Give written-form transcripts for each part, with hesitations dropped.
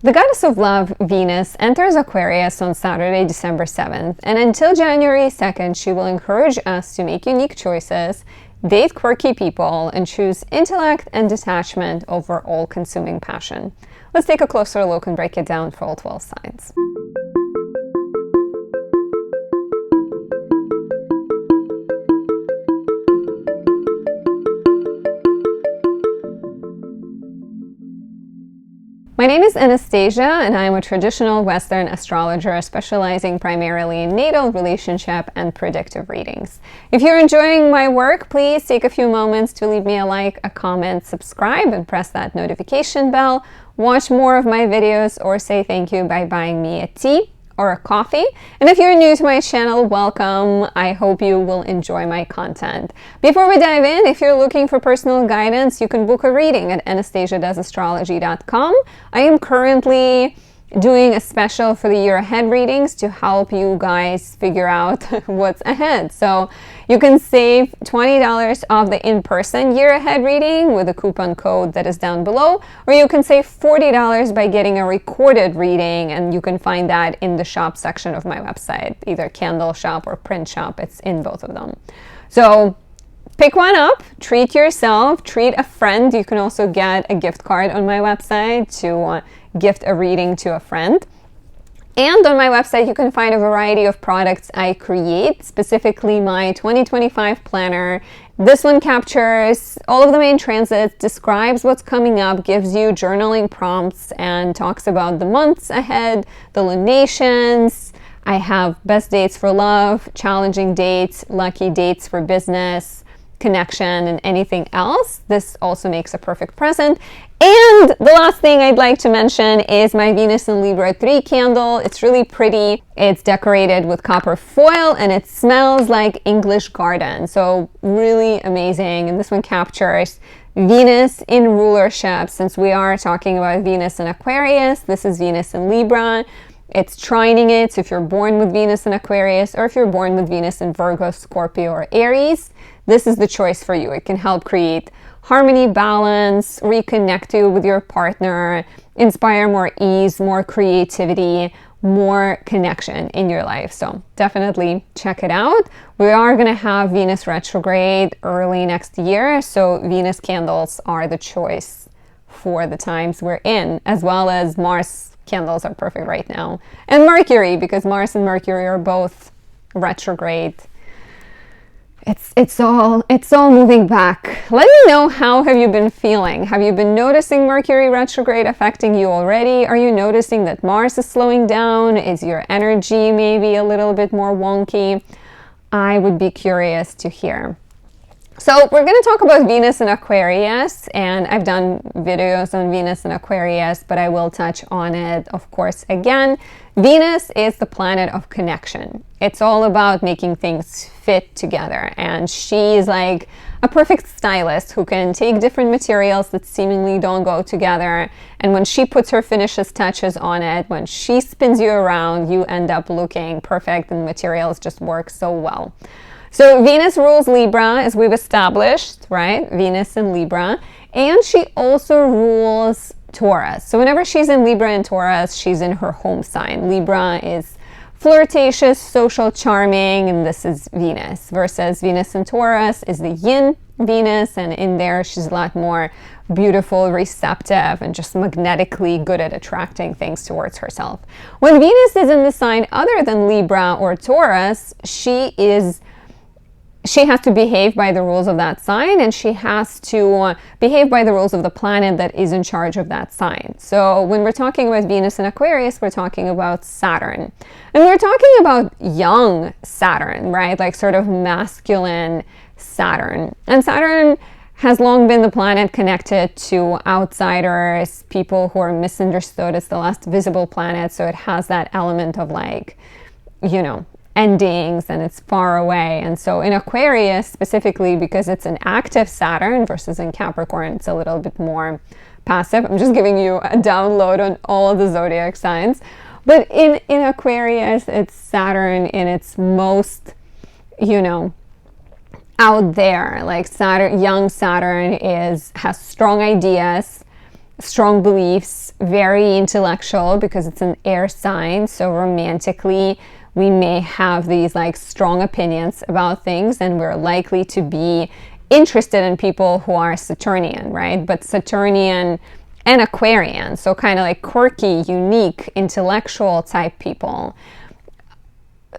The goddess of love, Venus, enters Aquarius on Saturday, December 7th, and until January 2nd, she will encourage us to make unique choices, date quirky people, and choose intellect and detachment over all-consuming passion. Let's take a closer look and break it down for all 12 signs. My name is Anastasia, and I am a traditional Western astrologer specializing primarily in natal, relationship, and predictive readings. If you're enjoying my work, please take a few moments to leave me a like, a comment, subscribe, and press that notification bell. Watch more of my videos or say thank you by buying me a tea or a coffee. And if you're new to my channel, welcome. I hope you will enjoy my content. Before we dive in, if you're looking for personal guidance, you can book a reading at anastasiadoesastrology.com. I am currently doing a special for the year ahead readings to help you guys figure out what's ahead. So you can save $20 off the in-person year ahead reading with a coupon code that is down below, or you can save $40 by getting a recorded reading, and you can find that in the shop section of my website, either candle shop or print shop. It's in both of them. So pick one up, treat yourself, treat a friend. You can also get a gift card on my website to gift a reading to a friend. And on my website, you can find a variety of products I create, specifically my 2025 planner. This one captures all of the main transits, describes what's coming up, gives you journaling prompts, and talks about the months ahead, the lunations. I have best dates for love, challenging dates, lucky dates for business, connection, and anything else. This also makes a perfect present. And the last thing I'd like to mention is my Venus in Libra 3 candle. It's really pretty. It's decorated with copper foil and it smells like English garden. So really amazing. And this one captures Venus in rulership. Since we are talking about Venus in Aquarius, this is Venus in Libra. It's trining it. So if you're born with Venus in Aquarius, or if you're born with Venus in Virgo, Scorpio, or Aries, this is the choice for you. It can help create harmony, balance, reconnect you with your partner, inspire more ease, more creativity, more connection in your life. So definitely check it out. We are going to have Venus retrograde early next year, so Venus candles are the choice for the times we're in, as well as Mars candles are perfect right now. And Mercury, because Mars and Mercury are both retrograde. It's all moving back. Let me know, how have you been feeling? Have you been noticing Mercury retrograde affecting you already? Are you noticing that Mars is slowing down? Is your energy maybe a little bit more wonky? I would be curious to hear. So we're going to talk about Venus in Aquarius, and I've done videos on Venus in Aquarius, but I will touch on it, of course, again. Venus is the planet of connection. It's all about making things fit together, and she's like a perfect stylist who can take different materials that seemingly don't go together, and when she puts her finishes touches on it, when she spins you around, you end up looking perfect, and the materials just work so well. So Venus rules Libra, as we've established, right? Venus in Libra. And she also rules Taurus. So whenever she's in Libra and Taurus, she's in her home sign. Libra is flirtatious, social, charming, and this is Venus. Versus Venus in Taurus is the yin Venus, and in there she's a lot more beautiful, receptive, and just magnetically good at attracting things towards herself. When Venus is in the sign other than Libra or Taurus, she has to behave by the rules of that sign, and she has to behave by the rules of the planet that is in charge of that sign. So when we're talking about Venus in Aquarius, we're talking about Saturn. And we're talking about young Saturn, right? Like sort of masculine Saturn. And Saturn has long been the planet connected to outsiders, people who are misunderstood. It's the last visible planet, so it has that element of like, you know, endings, and it's far away. And so in Aquarius specifically, because it's an active Saturn versus in Capricorn, it's a little bit more passive. I'm just giving you a download on all of the zodiac signs. But in Aquarius, it's Saturn in its most, you know, out there. Like Saturn, young Saturn has strong ideas, strong beliefs, very intellectual because it's an air sign. So romantically, we may have these like strong opinions about things, and we're likely to be interested in people who are Saturnian, right? But Saturnian and Aquarian, so kind of like quirky, unique, intellectual type people.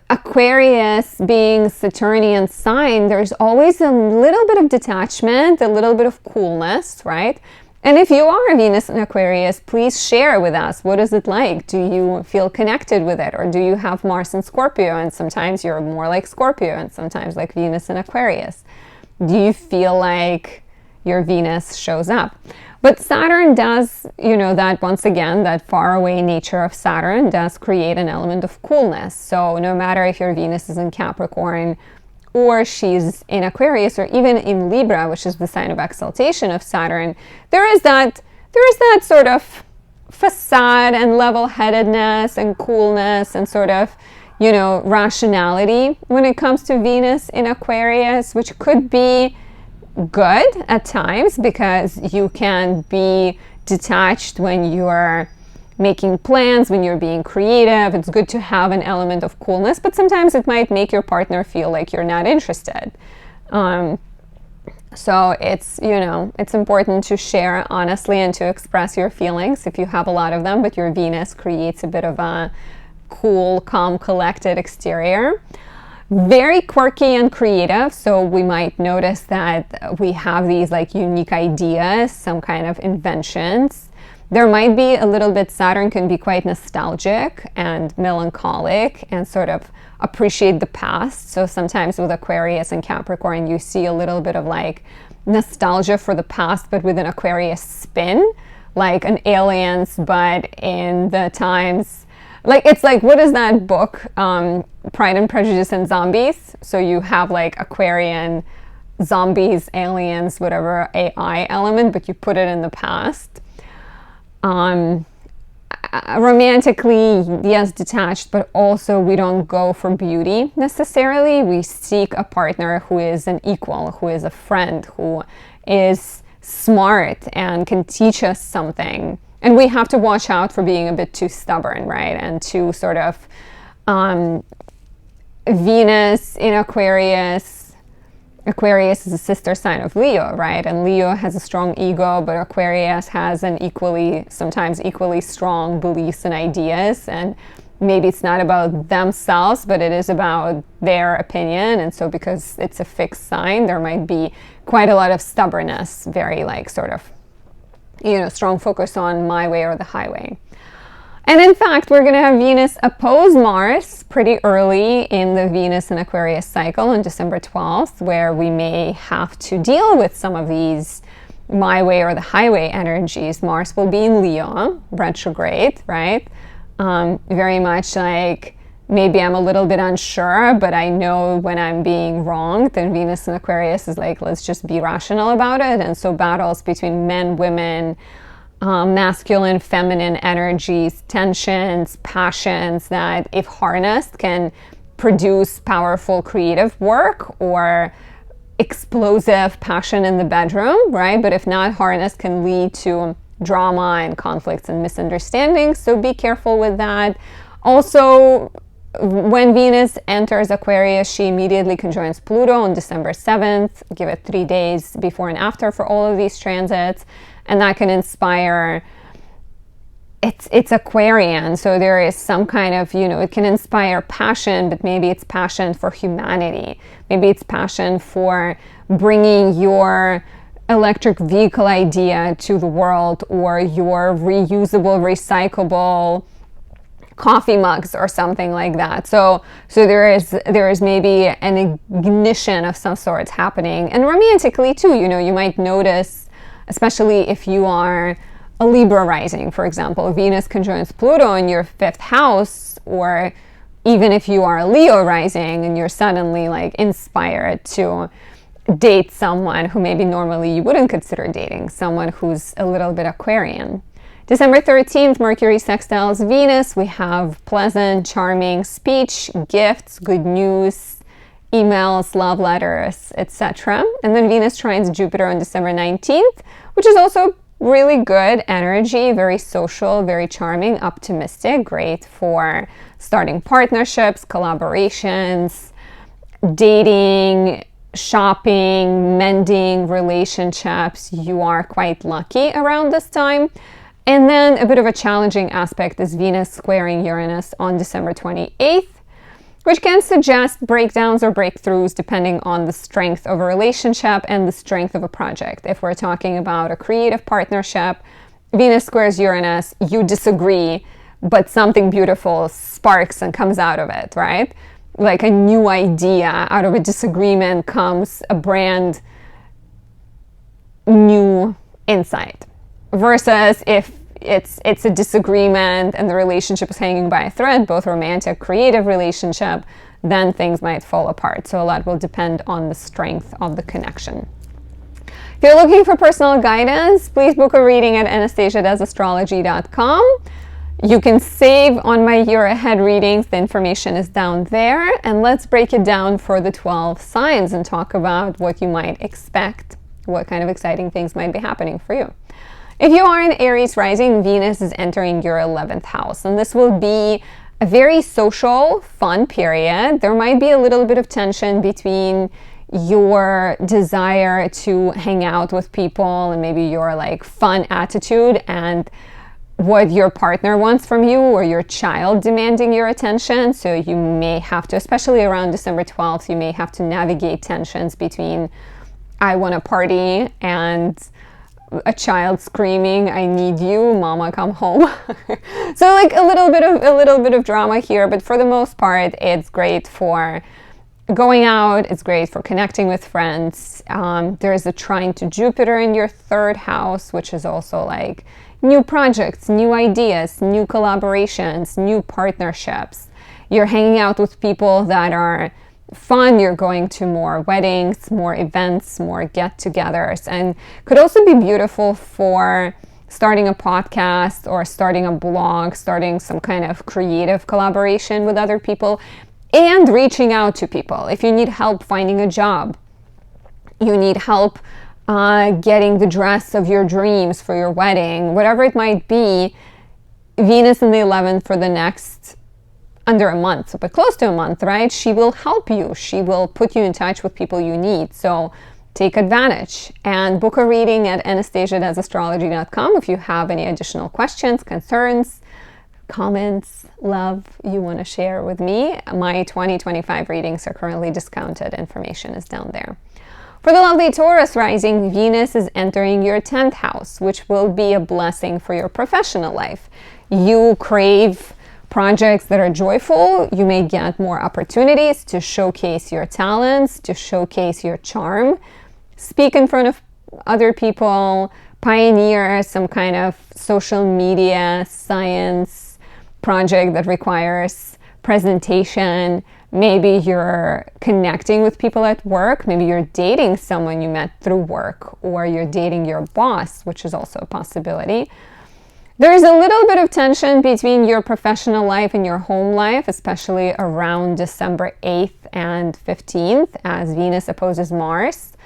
Aquarius being Saturnian sign, there's always a little bit of detachment, a little bit of coolness, right? And if you are Venus in Aquarius, please share with us. What is it like? Do you feel connected with it? Or do you have Mars in Scorpio? And sometimes you're more like Scorpio and sometimes like Venus in Aquarius. Do you feel like your Venus shows up? But Saturn does, that once again, that faraway nature of Saturn does create an element of coolness. So no matter if your Venus is in Capricorn or she's in Aquarius or even in Libra, which is the sign of exaltation of Saturn, there is that sort of facade and level-headedness and coolness and sort of, rationality when it comes to Venus in Aquarius, which could be good at times because you can be detached when you're making plans, when you're being creative. It's good to have an element of coolness, but sometimes it might make your partner feel like you're not interested. So it's important to share honestly and to express your feelings if you have a lot of them, but your Venus creates a bit of a cool, calm, collected exterior. Very quirky and creative, so we might notice that we have these like unique ideas, some kind of inventions. There might be a little bit, Saturn can be quite nostalgic and melancholic and sort of appreciate the past. So sometimes with Aquarius and Capricorn, you see a little bit of like nostalgia for the past, but with an Aquarius spin, like an Aliens, but in the times, like it's like, what is that book? Pride and Prejudice and Zombies. So you have like Aquarian zombies, aliens, whatever AI element, but you put it in the past. Romantically, yes, detached, but also we don't go for beauty necessarily. We seek a partner who is an equal, who is a friend, who is smart and can teach us something. And we have to watch out for being a bit too stubborn, right? And too sort of Venus in Aquarius. Aquarius is a sister sign of Leo, right? And Leo has a strong ego, but Aquarius has an sometimes equally strong beliefs and ideas. And maybe it's not about themselves, but it is about their opinion. And so because it's a fixed sign, there might be quite a lot of stubbornness, very like sort of, strong focus on my way or the highway. And in fact, we're going to have Venus oppose Mars pretty early in the Venus and Aquarius cycle on December 12th, where we may have to deal with some of these my way or the highway energies. Mars will be in Leo, retrograde, right? Very much like maybe I'm a little bit unsure, but I know when I'm being wrong. Then Venus in Aquarius is like, let's just be rational about it. And so battles between men, women, masculine, feminine energies, tensions, passions that if harnessed can produce powerful creative work or explosive passion in the bedroom, right? But if not harnessed can lead to drama and conflicts and misunderstandings. So be careful with that. Also, when Venus enters Aquarius, she immediately conjoins Pluto on December 7th. Give it 3 days before and after for all of these transits. And that can inspire, it's Aquarian, so there is some kind of, it can inspire passion, but maybe it's passion for humanity. Maybe it's passion for bringing your electric vehicle idea to the world or your reusable, recyclable coffee mugs or something like that. So there is maybe an ignition of some sort happening. And romantically too, you might notice, especially if you are a Libra rising, for example, Venus conjoins Pluto in your 5th house, or even if you are a Leo rising and you're suddenly like inspired to date someone who maybe normally you wouldn't consider dating, someone who's a little bit Aquarian. December 13th, Mercury sextiles Venus. We have pleasant, charming speech, gifts, good news, emails, love letters, etc. And then Venus trines Jupiter on December 19th, which is also really good energy, very social, very charming, optimistic, great for starting partnerships, collaborations, dating, shopping, mending relationships. You are quite lucky around this time. And then a bit of a challenging aspect is Venus squaring Uranus on December 28th, which can suggest breakdowns or breakthroughs depending on the strength of a relationship and the strength of a project. If we're talking about a creative partnership, Venus squares Uranus, you disagree, but something beautiful sparks and comes out of it, right? Like a new idea. Out of a disagreement comes a brand new insight. Versus if it's a disagreement and the relationship is hanging by a thread, both romantic, creative relationship, then things might fall apart. So a lot will depend on the strength of the connection. If you're looking for personal guidance, please book a reading at anastasiadoesastrology.com. You can save on my year ahead readings. The information is down there. And let's break it down for the 12 signs and talk about what you might expect, what kind of exciting things might be happening for you. If you are an Aries rising, Venus is entering your 11th house, and this will be a very social, fun period. There might be a little bit of tension between your desire to hang out with people and maybe your like fun attitude and what your partner wants from you or your child demanding your attention. So you may have to, especially around December 12th, you may have to navigate tensions between I want to party and a child screaming, I need you, mama, come home. So like a little bit of drama here, but for the most part, it's great for going out. It's great for connecting with friends. There is a trine to Jupiter in your 3rd house, which is also like new projects, new ideas, new collaborations, new partnerships. You're hanging out with people that are fun. You're going to more weddings, more events, more get-togethers, and could also be beautiful for starting a podcast or starting a blog, starting some kind of creative collaboration with other people, and reaching out to people. If you need help finding a job, you need help getting the dress of your dreams for your wedding, whatever it might be, Venus in the 11th for the next under a month, but close to a month, right? She will help you. She will put you in touch with people you need. So take advantage and book a reading at anastasiadoesastrology.com if you have any additional questions, concerns, comments, love you want to share with me. My 2025 readings are currently discounted. Information is down there. For the lovely Taurus rising, Venus is entering your 10th house, which will be a blessing for your professional life. You crave projects that are joyful. You may get more opportunities to showcase your talents, to showcase your charm, speak in front of other people, pioneer some kind of social media science project that requires presentation. Maybe you're connecting with people at work. Maybe you're dating someone you met through work, or you're dating your boss, which is also a possibility. There's a little bit of tension between your professional life and your home life, especially around December 8th and 15th, as Venus opposes Mars.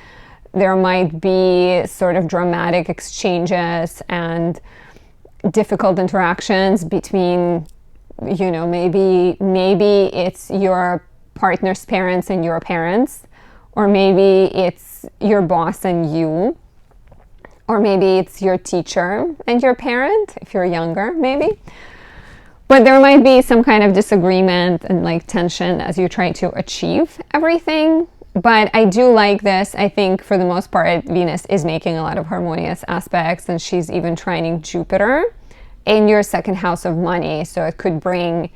There might be sort of dramatic exchanges and difficult interactions between, you know, maybe it's your partner's parents and your parents, or maybe it's your boss and you. Or maybe it's your teacher and your parent, if you're younger, maybe. But there might be some kind of disagreement and like tension as you try to achieve everything. But I do like this. I think for the most part, Venus is making a lot of harmonious aspects, and she's even trining Jupiter in your 2nd house of money. So it could bring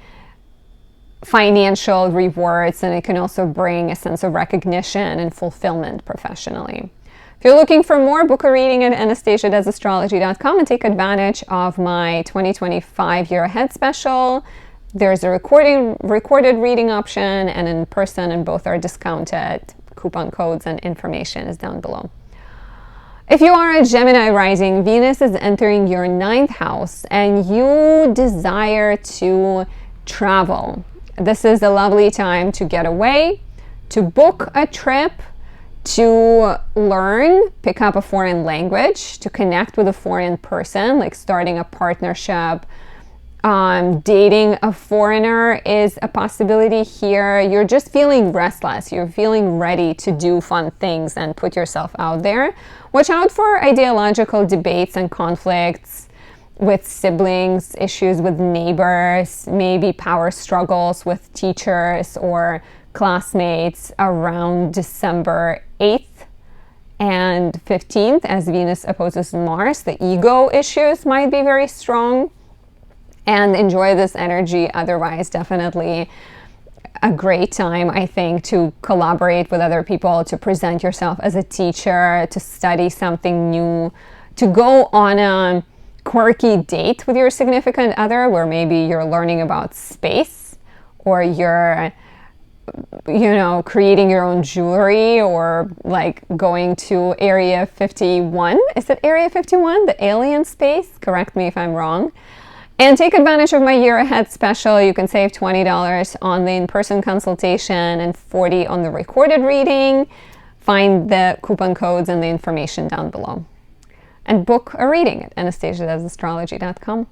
financial rewards, and it can also bring a sense of recognition and fulfillment professionally. If you're looking for more, book a reading at anastasiadoesastrology.com and take advantage of my 2025 year ahead special. There's a recorded reading option and in person, and both are discounted. Coupon codes and information is down below. If you are a Gemini rising, Venus is entering your 9th house and you desire to travel. This is a lovely time to get away, to book a trip, to learn, pick up a foreign language, to connect with a foreign person, like starting a partnership. Dating a foreigner is a possibility here. You're just feeling restless. You're feeling ready to do fun things and put yourself out there. Watch out for ideological debates and conflicts with siblings, issues with neighbors, maybe power struggles with teachers or classmates around December 8th and 15th as Venus opposes Mars. The ego issues might be very strong. And enjoy this energy. Otherwise, definitely a great time, I think, to collaborate with other people, to present yourself as a teacher, to study something new, to go on a quirky date with your significant other where maybe you're learning about space, or you're, creating your own jewelry, or like going to Area 51. Is it Area 51? The alien space? Correct me if I'm wrong. And take advantage of my year ahead special. You can save $20 on the in-person consultation and $40 on the recorded reading. Find the coupon codes and the information down below. And book a reading at anastasiaastrology.com.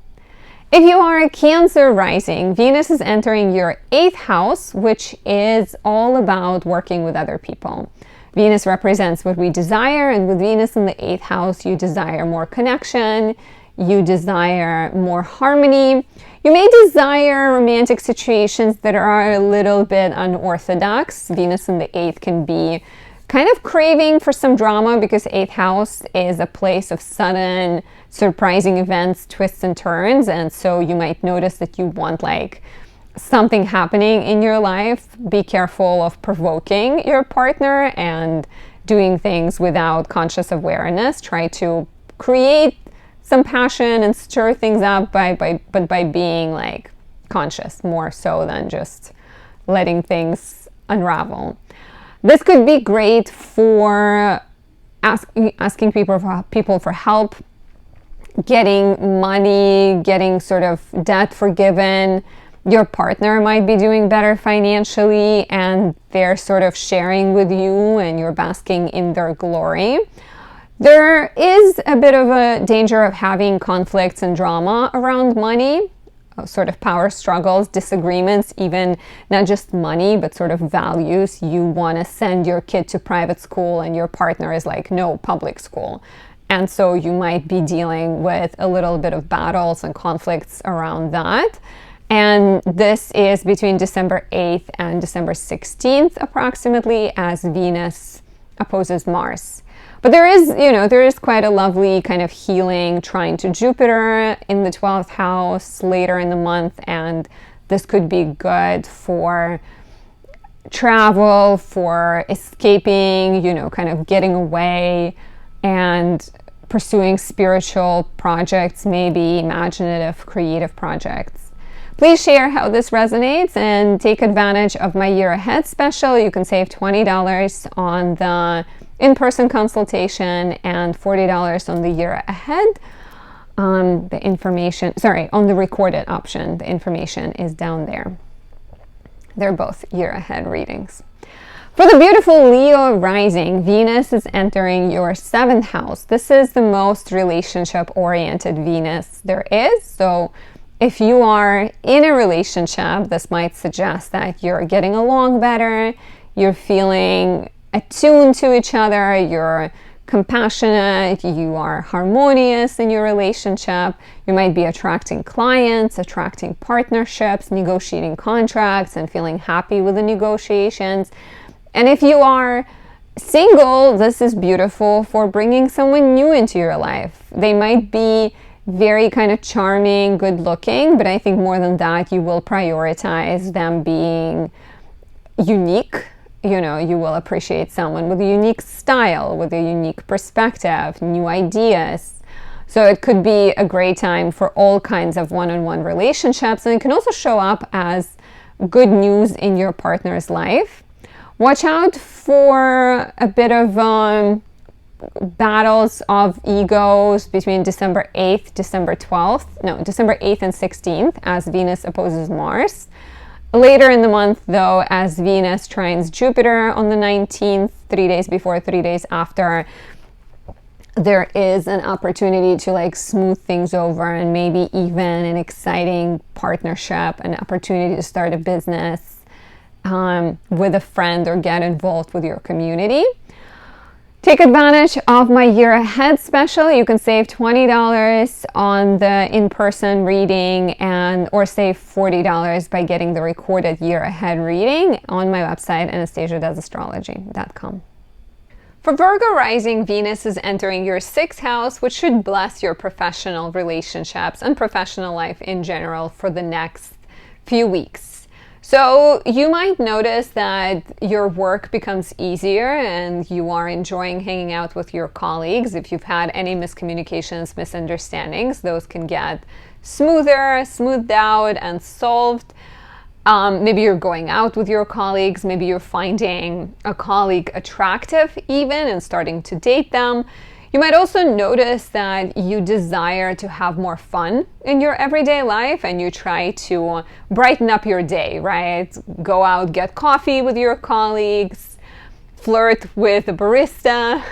If you are a Cancer rising, Venus is entering your 8th house, which is all about working with other people. Venus represents what we desire, and with Venus in the 8th house, you desire more connection. You desire more harmony. You may desire romantic situations that are a little bit unorthodox. Venus in the 8th can be kind of craving for some drama because 8th house is a place of sudden, surprising events, twists and turns. And so you might notice that you want like something happening in your life. Be careful of provoking your partner and doing things without conscious awareness. Try to create some passion and stir things up but by being like conscious more so than just letting things unravel. This could be great for asking people for help, getting money, getting sort of debt forgiven. Your partner might be doing better financially and they're sort of sharing with you and you're basking in their glory. There is a bit of a danger of having conflicts and drama around money, sort of power struggles, disagreements, even not just money, but sort of values. You want to send your kid to private school and your partner is like, no, public school. And so you might be dealing with a little bit of battles and conflicts around that. And this is between December 8th and December 16th, approximately, as Venus opposes Mars. But there is quite a lovely kind of healing trine to Jupiter in the 12th house later in the month, and this could be good for travel, for escaping, kind of getting away and pursuing spiritual projects, maybe imaginative, creative projects. Please share how this resonates and take advantage of my year ahead special. You can save $20 on the in-person consultation and $40 on the year ahead. On the recorded option. The information is down there. They're both year ahead readings. For the beautiful Leo rising, Venus is entering your 7th house. This is the most relationship-oriented Venus there is. So if you are in a relationship, this might suggest that you're getting along better, you're feeling attuned to each other, you're compassionate, you are harmonious in your relationship. You might be attracting clients, attracting partnerships, negotiating contracts, and feeling happy with the negotiations. And if you are single, this is beautiful for bringing someone new into your life. They might be very kind of charming, good looking, but I think more than that, you will prioritize them being unique. You will appreciate someone with a unique style, with a unique perspective, new ideas. So it could be a great time for all kinds of one-on-one relationships, and it can also show up as good news in your partner's life. Watch out for a bit of battles of egos between December 8th, December 12th, no, December 8th and 16th as Venus opposes Mars. Later in the month, though, as Venus trines Jupiter on the 19th, 3 days before, 3 days after, there is an opportunity to like smooth things over, and maybe even an exciting partnership, an opportunity to start a business with a friend or get involved with your community. Take advantage of my year ahead special. You can save $20 on the in-person reading or save $40 by getting the recorded year ahead reading on my website, anastasiadoesastrology.com. For Virgo rising, Venus is entering your 6th house, which should bless your professional relationships and professional life in general for the next few weeks. So you might notice that your work becomes easier and you are enjoying hanging out with your colleagues. If you've had any miscommunications, misunderstandings, those can get smoothed out and solved. Maybe you're going out with your colleagues. Maybe you're finding a colleague attractive even and starting to date them. You might also notice that you desire to have more fun in your everyday life and you try to brighten up your day, right? Go out, get coffee with your colleagues, flirt with a barista,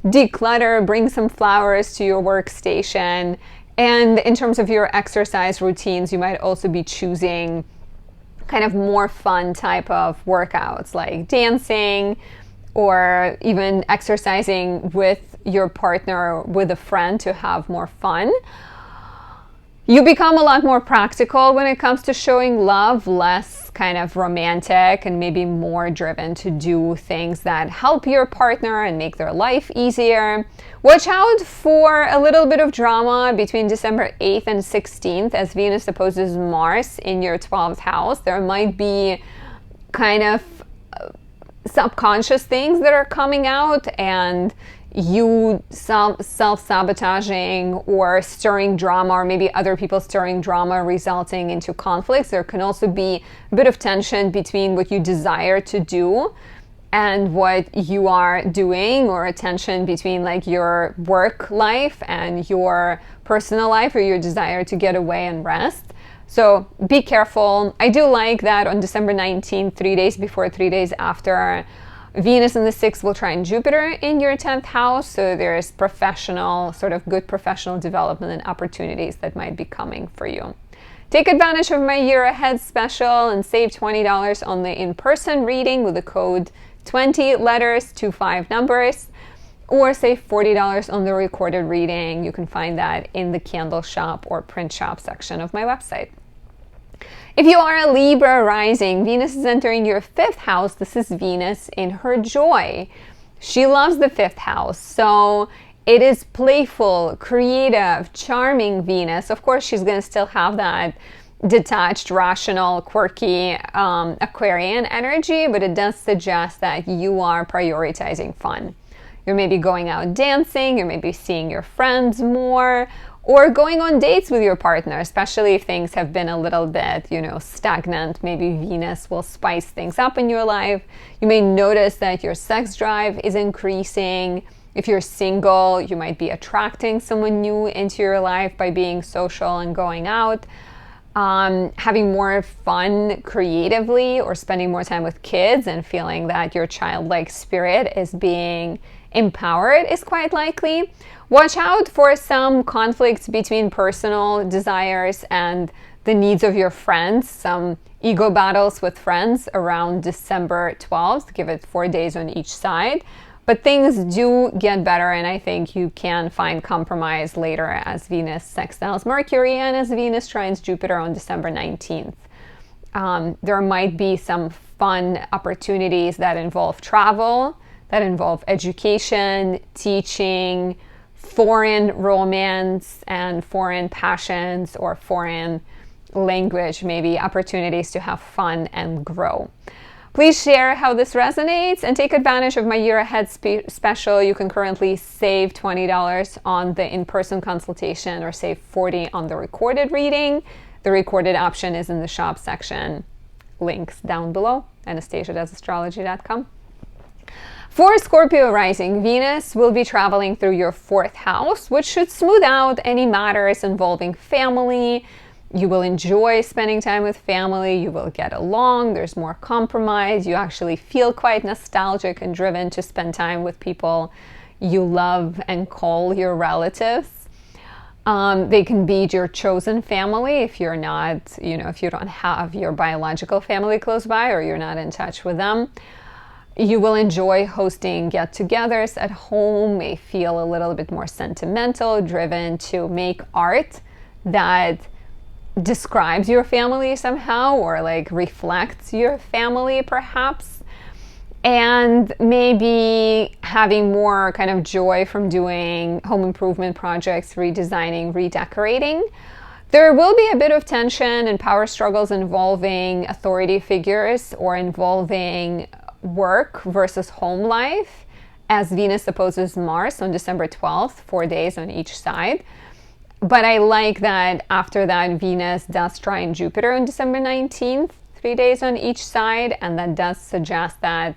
declutter, bring some flowers to your workstation. And in terms of your exercise routines, you might also be choosing kind of more fun type of workouts like dancing, or even exercising with your partner, with a friend, to have more fun. You become a lot more practical when it comes to showing love, less kind of romantic, and maybe more driven to do things that help your partner and make their life easier. Watch out for a little bit of drama between December 8th and 16th as Venus opposes Mars in your 12th house. There might be kind of subconscious things that are coming out, and you self-sabotaging or stirring drama, or maybe other people stirring drama, resulting into conflicts. There can also be a bit of tension between what you desire to do and what you are doing, or a tension between like your work life and your personal life, or your desire to get away and rest. So be careful. I do like that on December 19th, 3 days before, 3 days after, Venus in the 6th will trine Jupiter in your 10th house. So there's professional, sort of good professional development and opportunities that might be coming for you. Take advantage of my year ahead special and save $20 on the in-person reading with the code 20 letters, 25 numbers, or save $40 on the recorded reading. You can find that in the candle shop or print shop section of my website. If you are a Libra rising, Venus is entering your 5th house. This is Venus in her joy. She loves the 5th house. So it is playful, creative, charming Venus. Of course, she's going to still have that detached, rational, quirky Aquarian energy, but it does suggest that you are prioritizing fun. You're maybe going out dancing, you're maybe seeing your friends more, or going on dates with your partner, especially if things have been a little bit, stagnant. Maybe Venus will spice things up in your life. You may notice that your sex drive is increasing. If you're single, you might be attracting someone new into your life by being social and going out. Having more fun creatively, or spending more time with kids and feeling that your childlike spirit is being empowered is quite likely. Watch out for some conflicts between personal desires and the needs of your friends, some ego battles with friends around December 12th. Give it 4 days on each side. But things do get better, and I think you can find compromise later as Venus sextiles Mercury and as Venus trines Jupiter on December 19th. There might be some fun opportunities that involve travel, that involve education, teaching, foreign romance and foreign passions, or foreign language, maybe opportunities to have fun and grow. Please share how this resonates and take advantage of my year ahead special. You can currently save $20 on the in-person consultation or save $40 on the recorded reading. The recorded option is in the shop section. Links down below, anastasiadoesastrology.com. For Scorpio rising, Venus will be traveling through your 4th house, which should smooth out any matters involving family, You will enjoy spending time with family. You will get along. There's more compromise. You actually feel quite nostalgic and driven to spend time with people you love and call your relatives. They can be your chosen family if you're not, if you don't have your biological family close by or you're not in touch with them. You will enjoy hosting get-togethers at home, may feel a little bit more sentimental, driven to make art that describes your family somehow or like reflects your family perhaps. And maybe having more kind of joy from doing home improvement projects, redesigning, redecorating. There will be a bit of tension and power struggles involving authority figures or involving work versus home life, as Venus opposes Mars on December 12th, 4 days on each side. But I like that after that, Venus does trine Jupiter on December 19th, 3 days on each side, and that does suggest that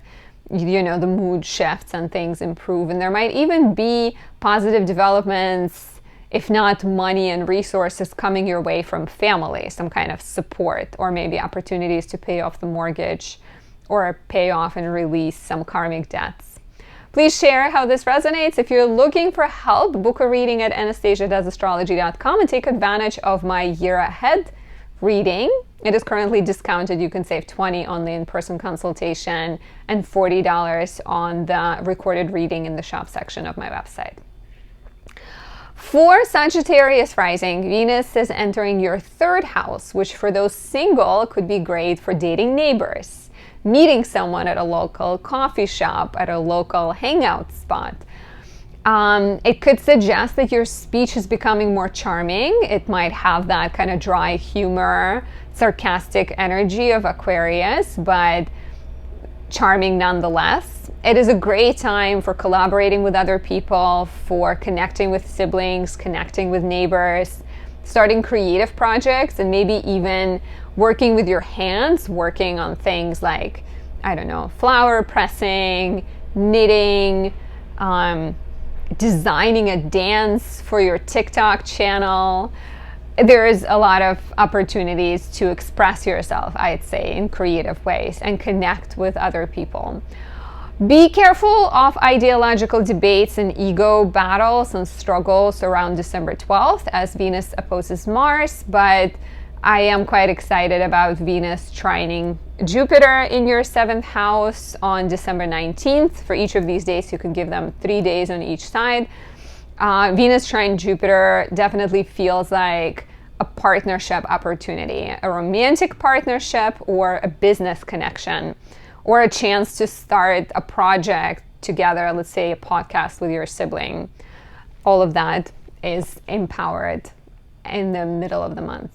the mood shifts and things improve, and there might even be positive developments, if not money and resources coming your way from family, some kind of support, or maybe opportunities to pay off the mortgage or pay off and release some karmic debts. Please share how this resonates. If you're looking for help, book a reading at anastasiadoesastrology.com and take advantage of my year ahead reading. It is currently discounted. You can save $20 on the in-person consultation and $40 on the recorded reading in the shop section of my website. For Sagittarius rising, Venus is entering your third house, which for those single could be great for dating neighbors, meeting someone at a local coffee shop, at a local hangout spot. It could suggest that your speech is becoming more charming. It might have that kind of dry humor, sarcastic energy of Aquarius, but charming nonetheless. It is a great time for collaborating with other people, for connecting with siblings, connecting with neighbors, starting creative projects, and maybe even working with your hands, working on things like, flower pressing, knitting, designing a dance for your TikTok channel. There's a lot of opportunities to express yourself, I'd say, in creative ways and connect with other people. Be careful of ideological debates and ego battles and struggles around December 12th as Venus opposes Mars, but I am quite excited about Venus trining Jupiter in your 7th house on December 19th. For each of these days, you can give them 3 days on each side. Venus trine Jupiter definitely feels like a partnership opportunity, a romantic partnership or a business connection, or a chance to start a project together, let's say a podcast with your sibling. All of that is empowered in the middle of the month.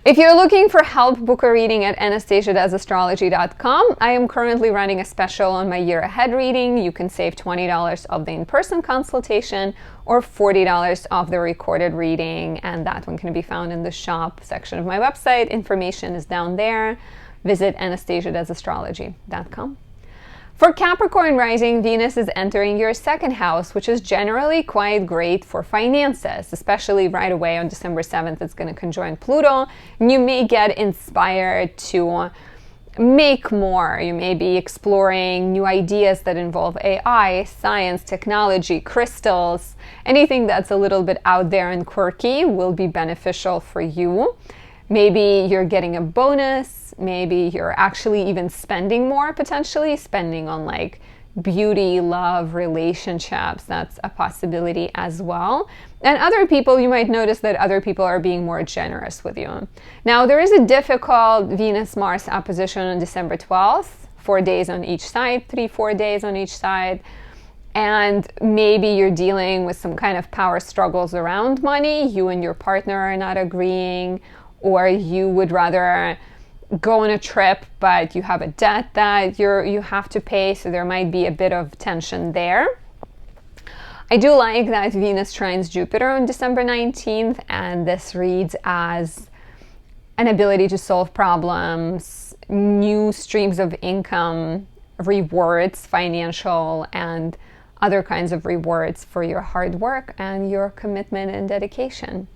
If you're looking for help, book a reading at anastasiadoesastrology.com. I am currently running a special on my year ahead reading. You can save $20 of the in-person consultation or $40 of the recorded reading, and that one can be found in the shop section of my website. Information is down there. Visit anastasiadoesastrology.com. For Capricorn rising, Venus is entering your 2nd house, which is generally quite great for finances, especially right away on December 7th. It's going to conjoin Pluto, and you may get inspired to make more. You may be exploring new ideas that involve AI, science, technology, crystals. Anything that's a little bit out there and quirky will be beneficial for you. Maybe you're getting a bonus. Maybe you're actually even spending more, potentially spending on like beauty, love, relationships. That's a possibility as well. And other people, you might notice that other people are being more generous with you. Now, there is a difficult Venus-Mars opposition on December 12th, 4 days on each side, 3-4 days on each side. And maybe you're dealing with some kind of power struggles around money. You and your partner are not agreeing, or you would rather go on a trip, but you have a debt that you have to pay, so there might be a bit of tension there. I do like that Venus trines Jupiter on December 19th, and this reads as an ability to solve problems, new streams of income, rewards, financial and other kinds of rewards for your hard work and your commitment and dedication.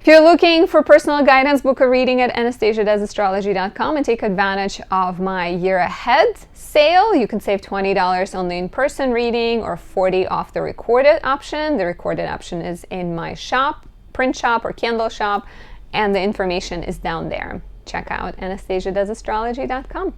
If you're looking for personal guidance, book a reading at anastasiadoesastrology.com and take advantage of my year ahead sale. You can save $20 on the in-person reading or $40 off the recorded option. The recorded option is in my shop, print shop or candle shop, and the information is down there. Check out anastasiadoesastrology.com.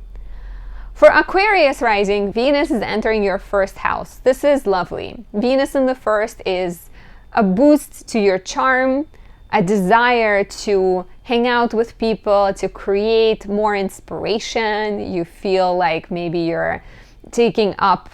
For Aquarius rising, Venus is entering your first house. This is lovely. Venus in the first is a boost to your charm, a desire to hang out with people, to create more inspiration. You feel like maybe you're taking up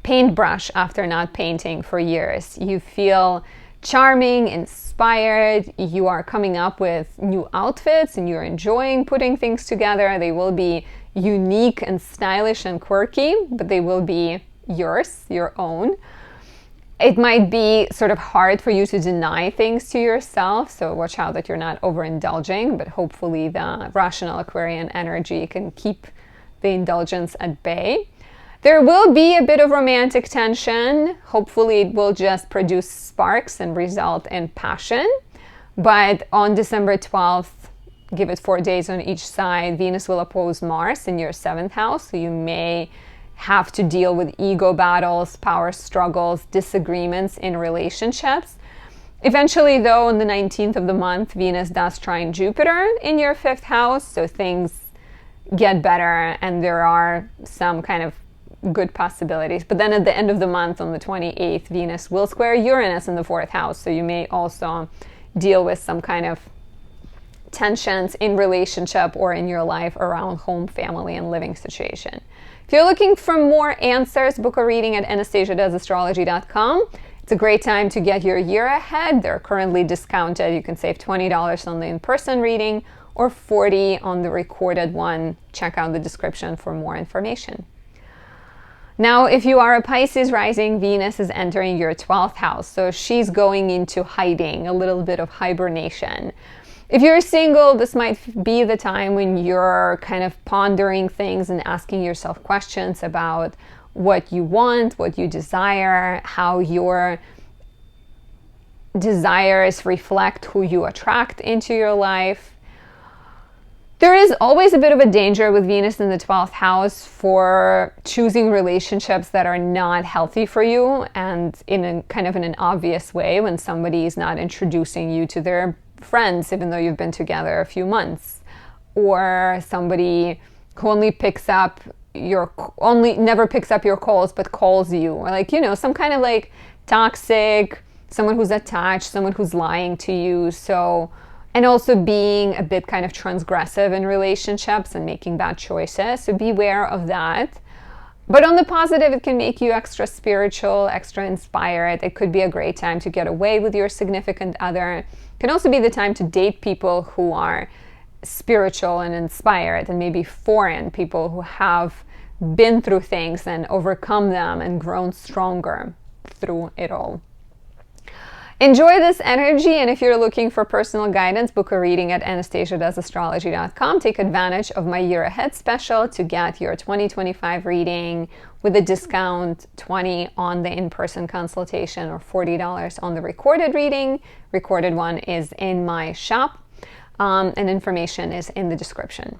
paintbrush after not painting for years. You feel charming, inspired. You are coming up with new outfits and you're enjoying putting things together. They will be unique and stylish and quirky, but they will be yours, your own. It might be sort of hard for you to deny things to yourself, so watch out that you're not overindulging, but hopefully the rational Aquarian energy can keep the indulgence at bay. There will be a bit of romantic tension. Hopefully it will just produce sparks and result in passion. But on December 12th, give it 4 days on each side, Venus will oppose Mars in your 7th house, so you may have to deal with ego battles, power struggles, disagreements in relationships. Eventually, though, on the 19th of the month, Venus does trine Jupiter in your 5th house, so things get better and there are some kind of good possibilities. But then at the end of the month, on the 28th, Venus will square Uranus in the 4th house, so you may also deal with some kind of tensions in relationship or in your life around home, family, and living situation. If you're looking for more answers, book a reading at anastasiadoesastrology.com. It's a great time to get your year ahead. They're currently discounted. You can save $20 on the in-person reading or $40 on the recorded one. Check out the description for more information. Now, if you are a Pisces rising, Venus is entering your 12th house. So she's going into hiding, a little bit of hibernation. If you're single, this might be the time when you're kind of pondering things and asking yourself questions about what you want, what you desire, how your desires reflect who you attract into your life. There is always a bit of a danger with Venus in the 12th house for choosing relationships that are not healthy for you, and in an obvious way when somebody is not introducing you to their friends even though you've been together a few months, or somebody who never picks up your calls but calls you, or some kind of like toxic, someone who's attached, someone who's lying to you. So, and also being a bit kind of transgressive in relationships and making bad choices, so beware of that. But on the positive, it can make you extra spiritual, extra inspired. It could be a great time to get away with your significant other. It can also be the time to date people who are spiritual and inspired, and maybe foreign people who have been through things and overcome them and grown stronger through it all. Enjoy this energy, and if you're looking for personal guidance, book a reading at anastasiadoesastrology.com. Take advantage of my year ahead special to get your 2025 reading with a discount, $20 on the in-person consultation or $40 on the recorded reading. Recorded one is in my shop, and information is in the description.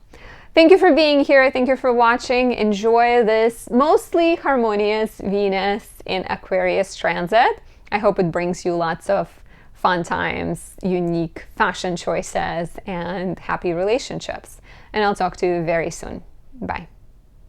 Thank you for being here. Thank you for watching. Enjoy this mostly harmonious Venus in Aquarius transit. I hope it brings you lots of fun times, unique fashion choices, and happy relationships. And I'll talk to you very soon. Bye.